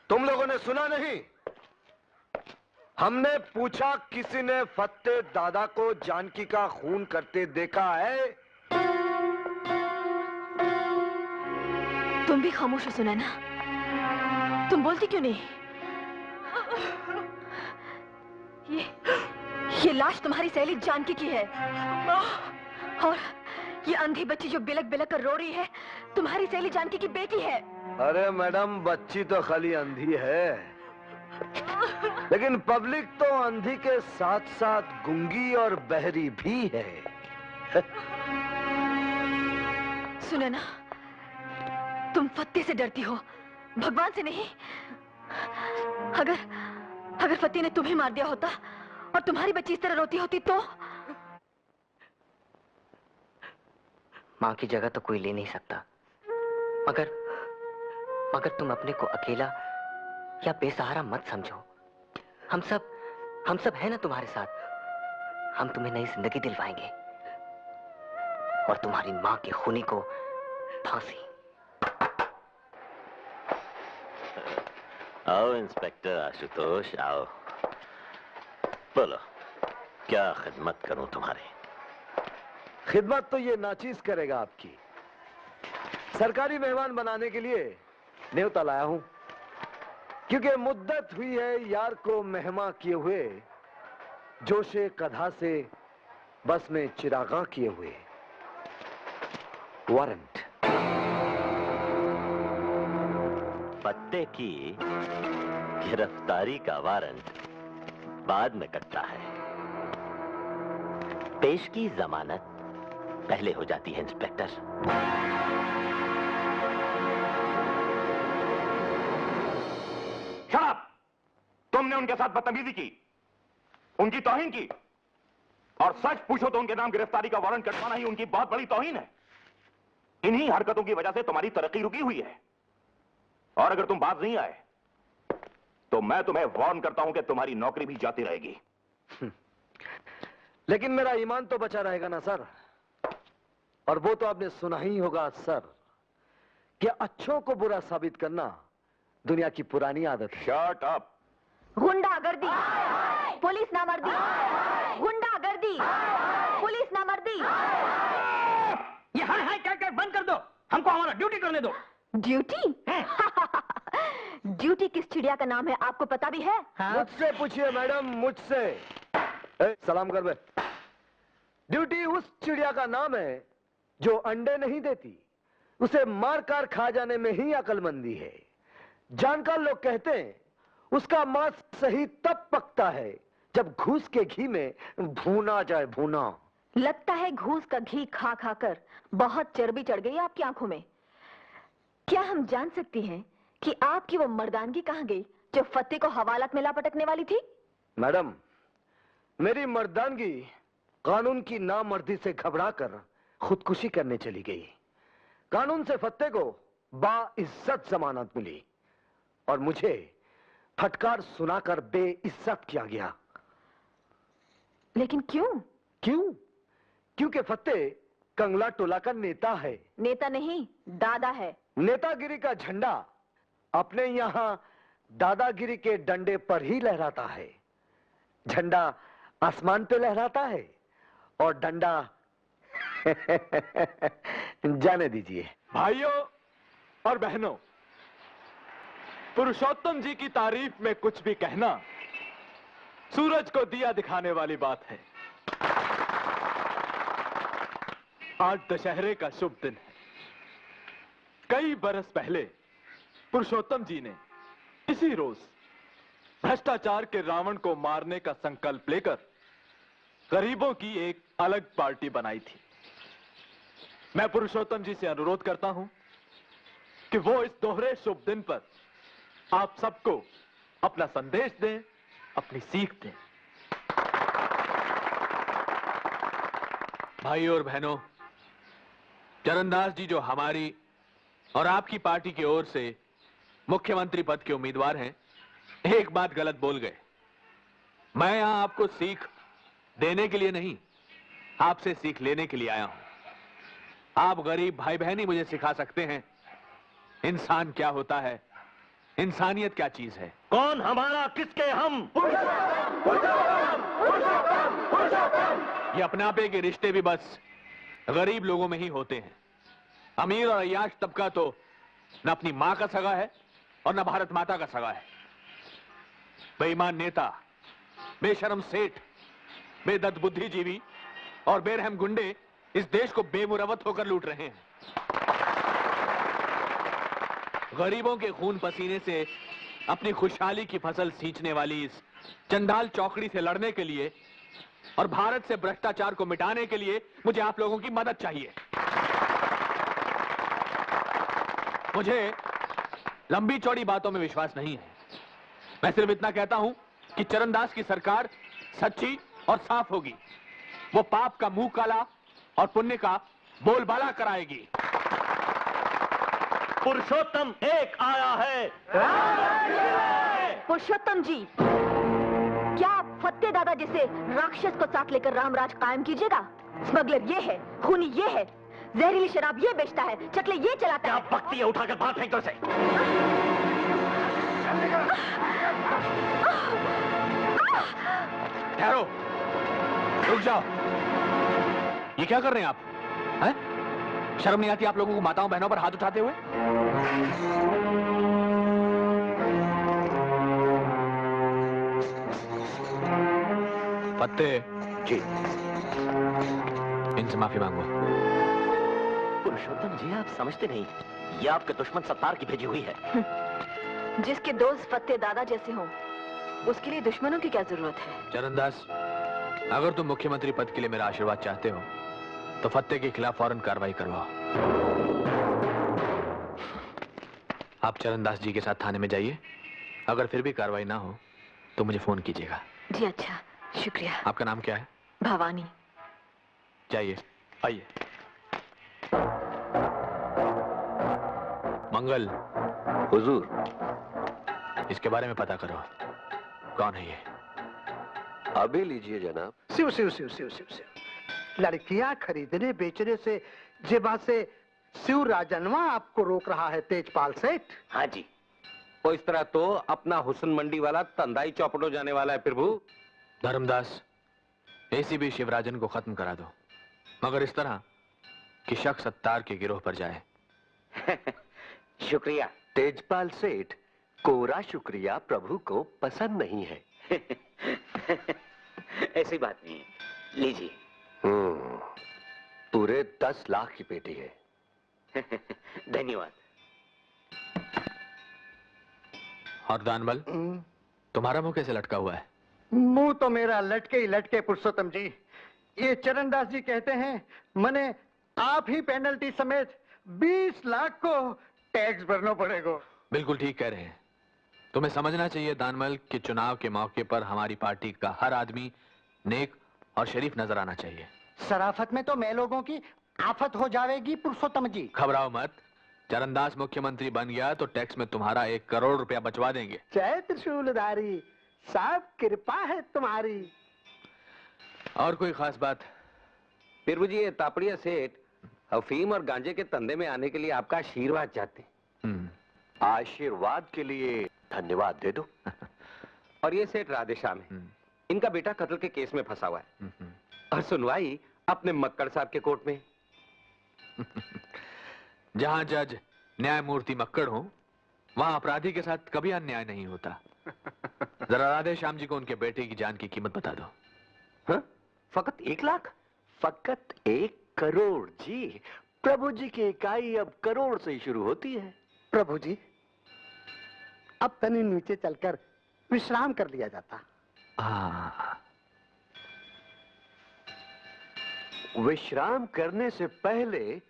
तुम लोगों ने सुना नहीं? हमने पूछा, किसी ने फत्ते दादा को जानकी का खून करते देखा है? तुम भी खामोश हो सुनैना। तुम बोलती क्यों नहीं? ये लाश तुम्हारी सहेली जानकी की है। और ये अंधी बच्ची जो बिलक बिलक कर रो रही है, तुम्हारी सहेली जानकी की बेटी है। अरे मैडम, बच्ची तो खाली अंधी है, लेकिन पब्लिक तो अंधी के साथ साथ गूंगी और बहरी भी है। सुनैना, तुम फत्ते से डरती हो, भगवान से नहीं। अगर फत्ते ने तुम्हें मार दिया होता और तुम्हारी बच्ची इस तरह रोती होती तो? मां की जगह तो कोई ले नहीं सकता, मगर तुम अपने को अकेला या बेसहारा मत समझो। हम सब हैं ना तुम्हारे साथ। हम तुम्हें नई जिंदगी दिलवाएंगे और तुम्हारी मां के खूनी को फांसी। आओ इंस्पेक्टर आशुतोष, आओ। बोलो, क्या खिदमत करूं तुम्हारी? खिदमत तो ये नाचीज करेगा आपकी। सरकारी मेहमान बनाने के लिए न्योता लाया हूं, क्योंकि मुद्दत हुई है यार को मेहमा किए हुए, जोशे कधा से बस में चिरागा किए हुए। वारंट। पत्ते की गिरफ्तारी का वारंट बाद में कटता है, पेश की जमानत पहले हो जाती है इंस्पेक्टर। शराब! तुमने उनके साथ बदतमीजी की, उनकी तौहीन की, और सच पूछो तो उनके नाम गिरफ्तारी का वारंट कटवाना ही उनकी बहुत बड़ी तौहीन है। इन्हीं हरकतों की वजह से तुम्हारी तरक्की रुकी हुई है, और अगर तुम बाज नहीं आए तो मैं तुम्हें वार्न करता हूं कि तुम्हारी नौकरी भी जाती रहेगी। लेकिन मेरा ईमान तो बचा रहेगा ना सर। और वो तो आपने सुना ही होगा सर कि अच्छों को बुरा साबित करना दुनिया की पुरानी आदत है। Shut up. गुंडागर्दी, पुलिस नामर्दी, गुंडागर्दी, पुलिस नामर्दी। ये हाय हाय क्या बंद कर दो, हमको हमारा ड्यूटी करने दो। ड्यूटी? ड्यूटी किस चिड़िया का नाम है आपको पता भी है? मुझसे पूछिए मैडम, मुझसे। सलाम कर बे। ड्यूटी उस चिड़िया का नाम है जो अंडे नहीं देती, उसे मार कर खा जाने में ही अक्लमंदी है। जानकार लोग कहते हैं उसका मांस सही तब पकता है जब घूस के घी में भूना जाए। भूना। लगता है घूस का घी खा खाकर बहुत चर्बी चढ़ गई आपकी आंखों में। क्या हम जान सकती हैं कि आपकी वो मर्दानगी कहां गई जो फत्ते को हवालात में ला पटकने वाली थी? मैडम, मेरी मर्दानगी कानून की नामर्दी से घबराकर खुदकुशी करने चली गई। कानून से फत्ते को बाइज्जत जमानत मिली और मुझे फटकार सुनाकर बेइज्जत किया गया। लेकिन क्यों? क्योंकि फत्ते कंगला टोला का नेता है। नेता नहीं, दादा है। नेतागिरी का झंडा अपने यहां दादागिरी के डंडे पर ही लहराता है। झंडा आसमान पे लहराता है और डंडा जाने दीजिए। भाइयों और बहनों, पुरुषोत्तम जी की तारीफ में कुछ भी कहना सूरज को दिया दिखाने वाली बात है। आज दशहरे का शुभ दिन है। कई बरस पहले पुरुषोत्तम जी ने इसी रोज भ्रष्टाचार के रावण को मारने का संकल्प लेकर गरीबों की एक अलग पार्टी बनाई थी। मैं पुरुषोत्तम जी से अनुरोध करता हूं कि वो इस दोहरे शुभ दिन पर आप सबको अपना संदेश दें, अपनी सीख दें। भाइयों और बहनों, चरणदास जी जो हमारी और आपकी पार्टी की ओर से मुख्यमंत्री पद के उम्मीदवार हैं, एक बात गलत बोल गए। मैं यहां आपको सीख देने के लिए नहीं, आपसे सीख लेने के लिए आया हूं। आप गरीब भाई बहन ही मुझे सिखा सकते हैं इंसान क्या होता है, इंसानियत क्या चीज है। कौन हमारा, किसके हम? ये अपनापे के रिश्ते भी बस गरीब लोगों में ही होते हैं। अमीर और अय्याश तबका तो न अपनी मां का सगा है और न भारत माता का सगा है। बेईमान नेता, बेशर्म सेठ, बेदद बुद्धिजीवी और बेरहम गुंडे इस देश को बेमुरवत होकर लूट रहे हैं। गरीबों के खून पसीने से अपनी खुशहाली की फसल सींचने वाली इस चंडाल चौकड़ी से लड़ने के लिए और भारत से भ्रष्टाचार को मिटाने के लिए मुझे आप लोगों की मदद चाहिए। मुझे लंबी चौड़ी बातों में विश्वास नहीं है। मैं सिर्फ इतना कहता हूं कि चरणदास की सरकार सच्ची और साफ होगी। वो पाप का मुंह काला और पुण्य का बोलबाला कराएगी। पुरुषोत्तम एक आया है। पुरुषोत्तम जी, क्या आप फत्ते दादा जैसे राक्षस को साथ लेकर रामराज कायम कीजिएगा? स्मगलर ये है, खूनी ये है, जहरीली शराब ये बेचता है, चकले ये चलाता है। क्या बकती है, उठाकर बाहर फेंक दो इसे। ठहरो, रुक जाओ। ये क्या कर रहे हैं आप? हैं? शर्म नहीं आती आप लोगों को माताओं बहनों पर हाथ उठाते हुए? फत्ते जी। इनसे माफी मांगो। पुरुषोत्तम जी, आप समझते नहीं, ये आपके दुश्मन सत्तार की भेजी हुई है। जिसके दोस्त फत्ते दादा जैसे हों, उसके लिए दुश्मनों की क्या जरूरत है? चरणदास, अगर तुम मुख्यमंत्री पद के लिए मेरा आशीर्वाद चाहते हो तो फत्ते के खिलाफ फौरन कार्रवाई करवाओ। आप चरणदास जी के साथ थाने में जाइए। अगर फिर भी कार्रवाई ना हो तो मुझे फोन कीजिएगा। जी अच्छा, शुक्रिया। आपका नाम क्या है? भवानी। जाइए, आइए। मंगल, हुजूर। इसके बारे में पता करो, कौन है ये? अभी लीजिए जनाब। शिव शिव शिव शिव शिव शिव। लड़कियां खरीदने बेचने से जेबा से शिव राजनवा आपको रोक रहा है तेजपाल सेठ। हाँ जी। तो इस तरह तो अपना हुसन मंडी वाला तंदाई चौपट हो जाने वाला है प्रभु। धर्मदास, एसीपी शिवराजन को खत्म करा दो, मगर इस तरह कि शक सत्तार के गिरोह पर जाए। शुक्रिया। तेजपाल सेठ, कोरा शुक्रिया प्रभु को पसंद नहीं है। ऐसी बात नहीं है, लीजिए। पूरे 10 लाख की पेटी है। धन्यवाद। और दानबल, तुम्हारा मुंह कैसे लटका हुआ है? मुंह तो मेरा लटके ही लटके पुरुषोत्तम जी। ये चरणदास जी कहते हैं मने आप ही पेनल्टी समेत 20 लाख को टैक्स भरना पड़ेगा। बिल्कुल ठीक कह रहे हैं। तुम्हें समझना चाहिए दानमल कि चुनाव के मौके पर हमारी पार्टी का हर आदमी नेक और शरीफ नजर आना चाहिए। शराफत में तो मैं लोगों की आफत हो जाएगी पुरुषोत्तम जी। घबराओ मत, चरणदास मुख्यमंत्री बन गया तो टैक्स में तुम्हारा 1 करोड़ रुपया बचवा देंगे। जय त्रिशूलधारी, साहब कृपा है तुम्हारी। और कोई खास बात? प्रभु जी, ये तापड़िया सेठ अफीम और गांजे के धंधे में आने के लिए आपका आशीर्वाद चाहते हैं। आशीर्वाद के लिए धन्यवाद दे दो। और ये सेठ राधेश्याम है, इनका बेटा कत्ल के केस में फंसा हुआ है और सुनवाई अपने मक्कड़ साहब के कोर्ट में। जहां जज न्यायमूर्ति मक्कड़ हो, वहां अपराधी के साथ कभी अन्याय नहीं होता। जरा राधे श्याम जी को उनके बेटे की जान की कीमत बता दो। हाँ? फकत 1 लाख? फकत 1 करोड़ जी। प्रभु जी की इकाई अब करोड़ से ही शुरू होती है। प्रभु जी, अब तनी नीचे चलकर विश्राम कर लिया जाता। विश्राम करने से पहले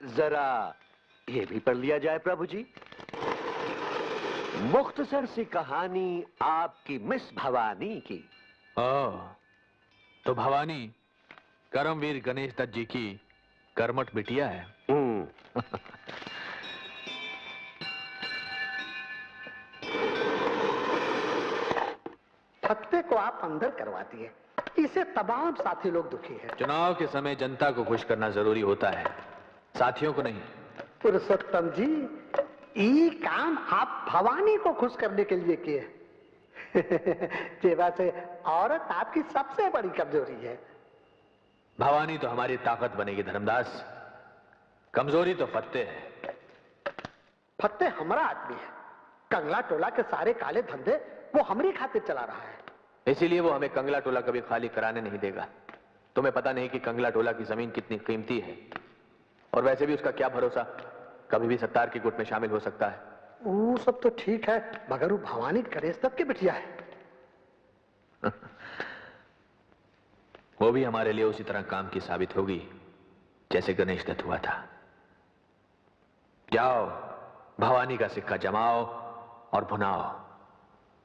जरा ये भी पढ़ लिया जाए प्रभु जी। मुख्तसर सी कहानी आपकी मिस भवानी की। तो भवानी करमवीर गणेश दत्त जी की कर्मठ बिटिया है। फत्ते को आप अंदर करवा दिए, इसे तमाम साथी लोग दुखी हैं। चुनाव के समय जनता को खुश करना जरूरी होता है, साथियों को नहीं। पुरुषोत्तम जी, ये काम आप भवानी को खुश करने के लिए किए। जेवा से औरत आपकी सबसे बड़ी कमजोरी है। भवानी तो हमारी ताकत बनेगी धर्मदास, कमजोरी तो फत्ते है। फत्ते हमारा आदमी है, कंगला टोला के सारे काले धंधे वो हमारी खातिर चला रहा है। इसीलिए वो हमें कंगला टोला कभी खाली कराने नहीं देगा। तुम्हें पता नहीं कि कंगला टोला की जमीन कितनी कीमती है, और वैसे भी उसका क्या भरोसा, कभी भी सत्तार की गुट में शामिल हो सकता है। वो सब तो ठीक है, मगर वो भवानी गणेश दत्त की बिटिया है। वो भी हमारे लिए उसी तरह काम की साबित होगी जैसे गणेश दत्त हुआ था। जाओ, भवानी का सिक्का जमाओ और भुनाओ,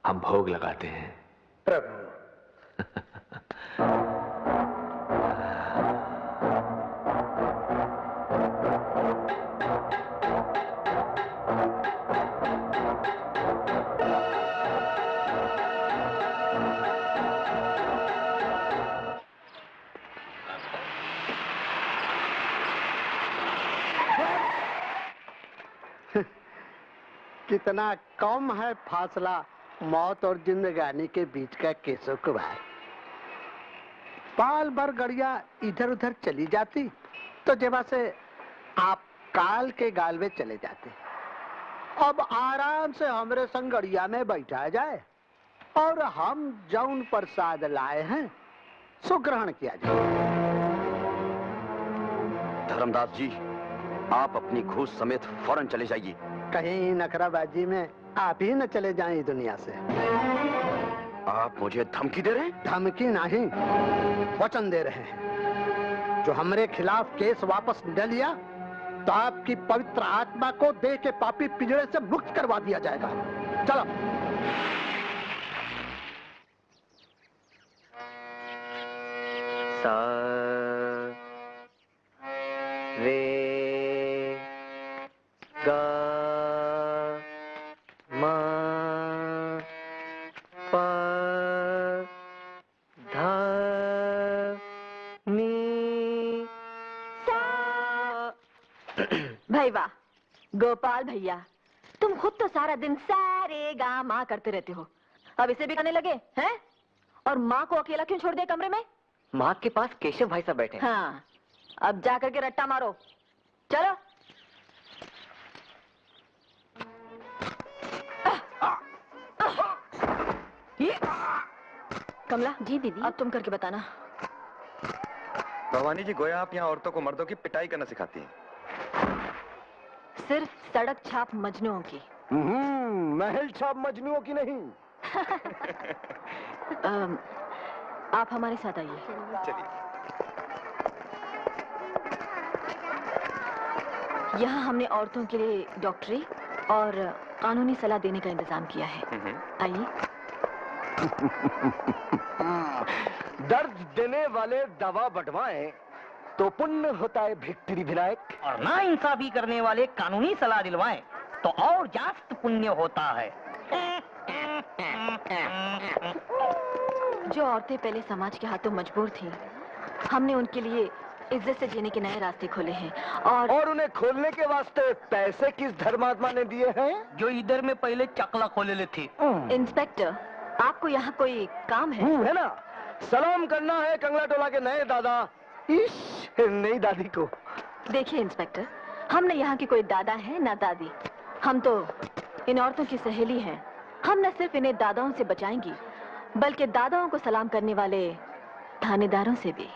हम भोग लगाते हैं। प्रभु कितना कम है फासला मौत और जिंदगानी के बीच का केशव कुमार। पाल भर गड़िया इधर उधर चली जाती तो जेबा से आप काल के गाल में चले जाते। अब आराम से हमरे संग गड़िया में बैठा जाए और हम जौन प्रसाद लाए हैं सो ग्रहण किया जाए। धर्मदास जी, आप अपनी घूस समेत फौरन चले जाइए। कहीं नखराबाजी में आप ही न चले जाएं दुनिया से। आप मुझे धमकी दे रहे हैं? धमकी नहीं, वचन दे रहे हैं। जो हमरे खिलाफ केस वापस न लिया तो आपकी पवित्र आत्मा को देह के पापी पिंजरे से मुक्त करवा दिया जाएगा। चलो। सा रे गा मा पा धा नी सा। भाई वाह गोपाल भैया, तुम खुद तो सारा दिन सारे गा माँ करते रहते हो, अब इसे भी करने लगे हैं? और माँ को अकेला क्यों छोड़ दिया कमरे में? माँ के पास केशव भाई साहब बैठे हैं। हाँ, अब जा करके रट्टा मारो, चलो। कमला जी दीदी, अब तुम करके बताना। भवानी जी, गोया आप यहाँ औरतों को मर्दों की पिटाई करना सिखाती हैं। सिर्फ सड़क छाप मजनुओं की। महल छाप मजनुओं की नहीं। आप हमारे साथ आइए। चलिए। यहाँ हमने औरतों के लिए डॉक्टरी और कानूनी सलाह देने का इंतजाम किया है। आइए। दर्द देने वाले दवा बंटवाएं तो पुण्य होता है भिक्टरी विनायक, और ना इंसाफी करने वाले कानूनी सलाह दिलवाएं तो और जास्त पुण्य होता है। जो औरतें पहले समाज के हाथों मजबूर थीं, हमने उनके लिए इज्जत से जीने के नए रास्ते खोले हैं। और उन्हें खोलने के वास्ते पैसे किस धर्मात्मा ने दिए हैं? जो इधर में पहले चकला खोले ले थे। इंस्पेक्टर, आपको यहाँ कोई काम है? है ना, सलाम करना है कंगला टोला के नए दादा नई दादी को। देखिए इंस्पेक्टर, हम न यहाँ की कोई दादा है ना दादी, हम तो इन औरतों की सहेली हैं। हम न सिर्फ इन्हें दादाओं से बचाएंगी, बल्कि दादाओं को सलाम करने वाले थानेदारों से भी।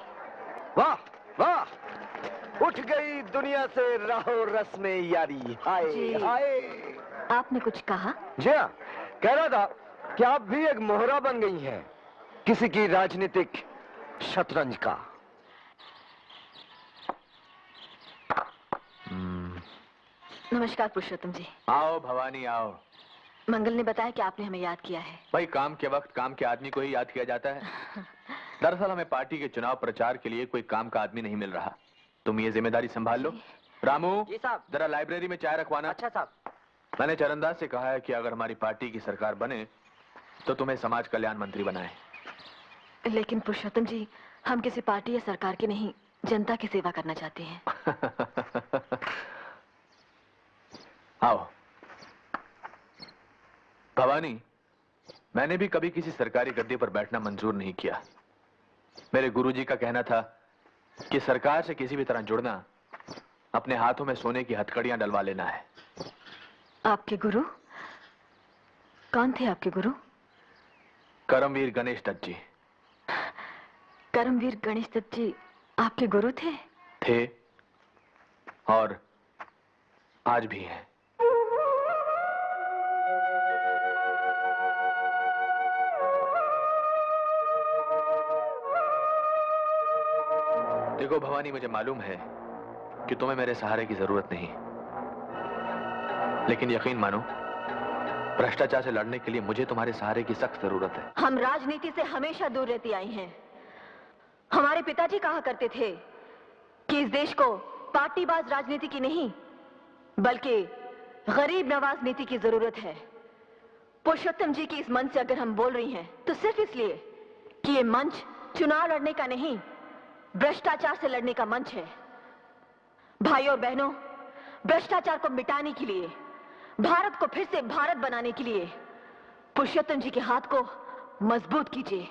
वाह वाह, उठ गई दुनिया से राहो रस्म यारी। हाय हाय। आपने कुछ कहा? जी हाँ, कह रहा था कि आप भी एक मोहरा बन गई हैं किसी की राजनीतिक शतरंज का। नमस्कार पुरुषोत्तम जी। आओ भवानी आओ। मंगल ने बताया कि आपने हमें याद किया है। भाई, काम के वक्त काम के आदमी को ही याद किया जाता है। दरअसल हमें पार्टी के चुनाव प्रचार के लिए कोई काम का आदमी नहीं मिल रहा। तुम ये जिम्मेदारी संभाल लो। रामू जी साहब। जरा लाइब्रेरी में चाय रखवाना। अच्छा साहब। मैंने चरणदास से कहा है कि अगर हमारी पार्टी की सरकार बने तो तुम्हें समाज कल्याण मंत्री बनाए। लेकिन पुरुषोत्तम जी, हम किसी पार्टी या सरकार की नहीं, जनता की सेवा करना चाहते हैं। आओ भवानी, मैंने भी कभी किसी सरकारी गद्दी पर बैठना मंजूर नहीं किया। मेरे गुरुजी का कहना था कि सरकार से किसी भी तरह जुड़ना अपने हाथों में सोने की हथकड़ियां डलवा लेना है। आपके गुरु कौन थे? आपके गुरु? करमवीर गणेश दत्त जी। करमवीर गणेश दत्त जी आपके गुरु थे? थे और आज भी हैं। देखो भवानी, मुझे मालूम है कि तुम्हें मेरे सहारे की जरूरत नहीं, लेकिन यकीन मानो, भ्रष्टाचार से लड़ने के लिए मुझे तुम्हारे सहारे की सख्त जरूरत है। हम राजनीति से हमेशा दूर रहती आई हैं। हमारे पिताजी कहा करते थे कि इस देश को पार्टीबाज राजनीति की नहीं, बल्कि गरीब नवाज नीति की जरूरत है। पुरुषोत्तम जी की इस मंच से अगर हम बोल रही हैं, तो सिर्फ इसलिए कि ये मंच चुनाव लड़ने का नहीं, भ्रष्टाचार से लड़ने का मंच है। भाइयों और बहनों, भ्रष्टाचार को मिटाने के लिए, भारत को फिर से भारत बनाने के लिए पुरुषोत्तम जी के हाथ को मजबूत कीजिए।